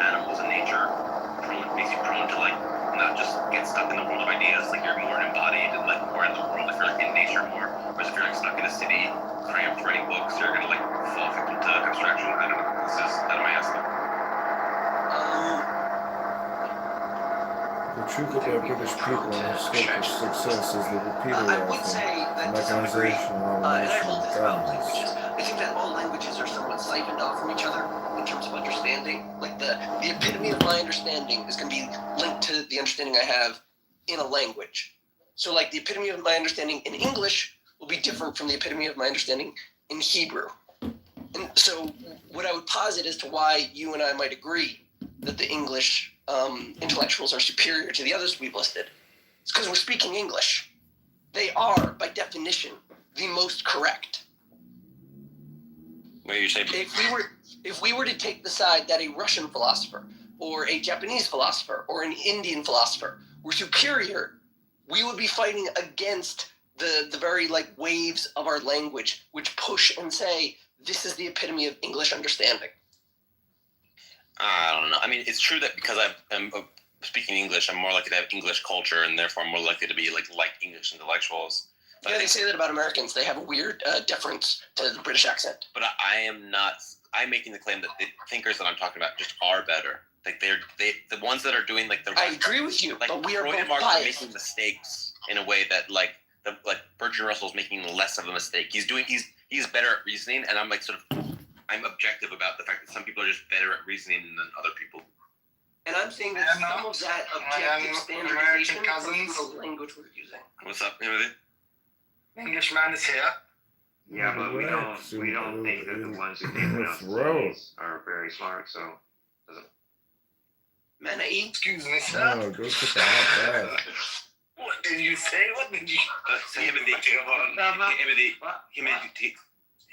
animals and nature makes you prone to like not just get stuck in the world of ideas. Like you're more embodied and like more in the world if you're like in nature more. Whereas if you're like stuck in a city, cramped writing books, you're gonna like fall victim to abstraction. I don't know. This is out of my ass though. The truth about British people and their scope of success is the repeater mechanization, and automation of governments. I think that all languages are somewhat siphoned off from each other in terms of understanding. Like the epitome of my understanding is going to be linked to the understanding I have in a language. So like the epitome of my understanding in English will be different from the epitome of my understanding in Hebrew. And so what I would posit as to why you and I might agree that the English intellectuals are superior to the others we've listed, it's because we're speaking English. They are, by definition, the most correct. What you say? If we were to take the side that a Russian philosopher or a Japanese philosopher or an Indian philosopher were superior, we would be fighting against the very like waves of our language, which push and say this is the epitome of English understanding. I don't know. I mean, it's true that because I'm speaking English, I'm more likely to have English culture, and therefore I'm more likely to be like English intellectuals. But yeah, they say that about Americans. They have a weird deference to the British accent. But I am not. I'm making the claim that the thinkers that I'm talking about just are better. Like the ones that are doing like the. I agree with you, like, but we are both Marx biased. making mistakes in a way that like Bertrand Russell's making less of a mistake. He's better at reasoning, and I'm like sort of. I'm objective about the fact that some people are just better at reasoning than other people. And I'm saying that some of that objective standardization comes from the language we're using. What's up, Timothy? Englishman is here. Yeah, but we don't think that the ones who think us are very smart, so Manai. Excuse me, sir. No, go sit the hot bath. What did you say? What did you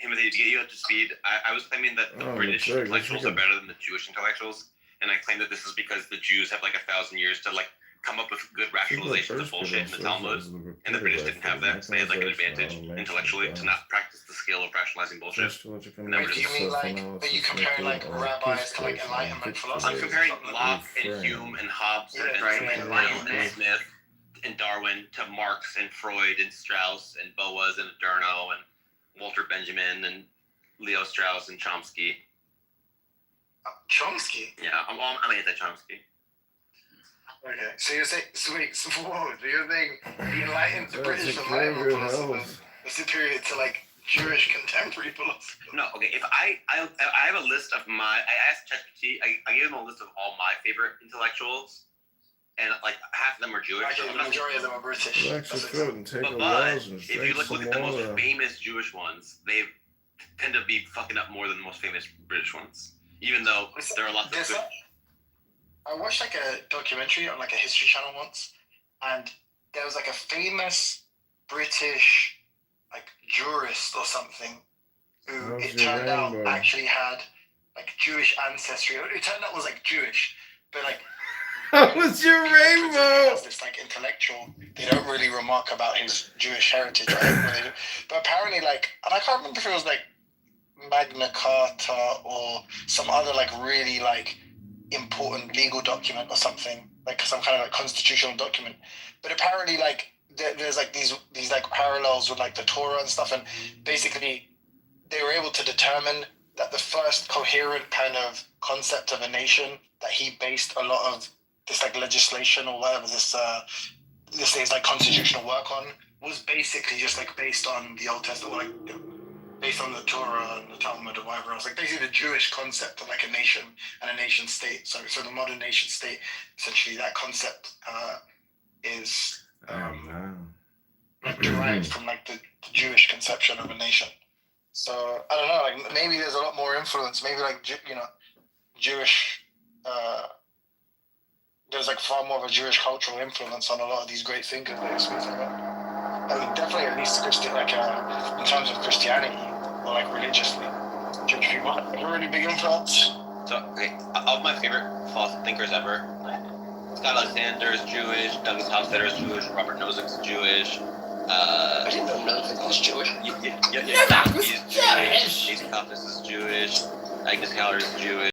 Timothy, to get you up to speed, I was claiming that the British intellectuals are better than the Jewish intellectuals, and I claim that this is because the Jews have like 1,000 years to like come up with good rationalizations of bullshit in the Talmud, and the British didn't have that, so they had like an advantage intellectually to not practice the skill of rationalizing bullshit. mean like, are you comparing like rabbis to like Enlightenment philosophers? I'm comparing Locke and Hume and Hobbes and Smith and Darwin to Marx and Freud and Strauss and Boas and Adorno and Walter Benjamin and Leo Strauss and Chomsky. Chomsky? Yeah, I'm anti-Chomsky. Okay, so you're saying, so you're saying the enlightened, the British Enlightenment philosophers are superior to like Jewish contemporary philosophers? No, okay, if I have a list of I asked ChatGPT, I gave him a list of all my favorite intellectuals, and like half of them are Jewish. Actually, the majority of them are British. But if you look at the most famous Jewish ones, they tend to be fucking up more than the most famous British ones. Even though there are lots of good... I watched like a documentary on like a history channel once, and there was like a famous British like jurist or something who it turned out actually had like Jewish ancestry. It turned out was like Jewish, but like how was your rainbow? As this like intellectual, they don't really remark about his Jewish heritage, right? But apparently, like, and I can't remember if it was like Magna Carta or some other like really like important legal document or something, like some kind of like constitutional document. But apparently, like, there's like these like parallels with like the Torah and stuff, and basically they were able to determine that the first coherent kind of concept of a nation that he based a lot of this like legislation or whatever this thing's like constitutional work on was basically just like based on the Old Testament, or like based on the Torah and the Talmud or whatever else, like basically the Jewish concept of like a nation and a nation state. So the modern nation state, essentially that concept is derived from like the Jewish conception of a nation. So I don't know, like maybe there's a lot more influence. Maybe like Jewish. There's like far more of a Jewish cultural influence on a lot of these great thinkers that you're speaking about. I mean, definitely at least Christian, like in terms of Christianity or like religiously, Jewish people have a really big influence. So, okay, of my favorite thinkers ever, Scott Alexander is Jewish, Douglas Hofstadter is Jewish, Robert Nozick is Jewish. I didn't know Nozick was Jewish. Yeah, he's Jewish. Casey Kaufman is Jewish. Agnes Callard is Jewish.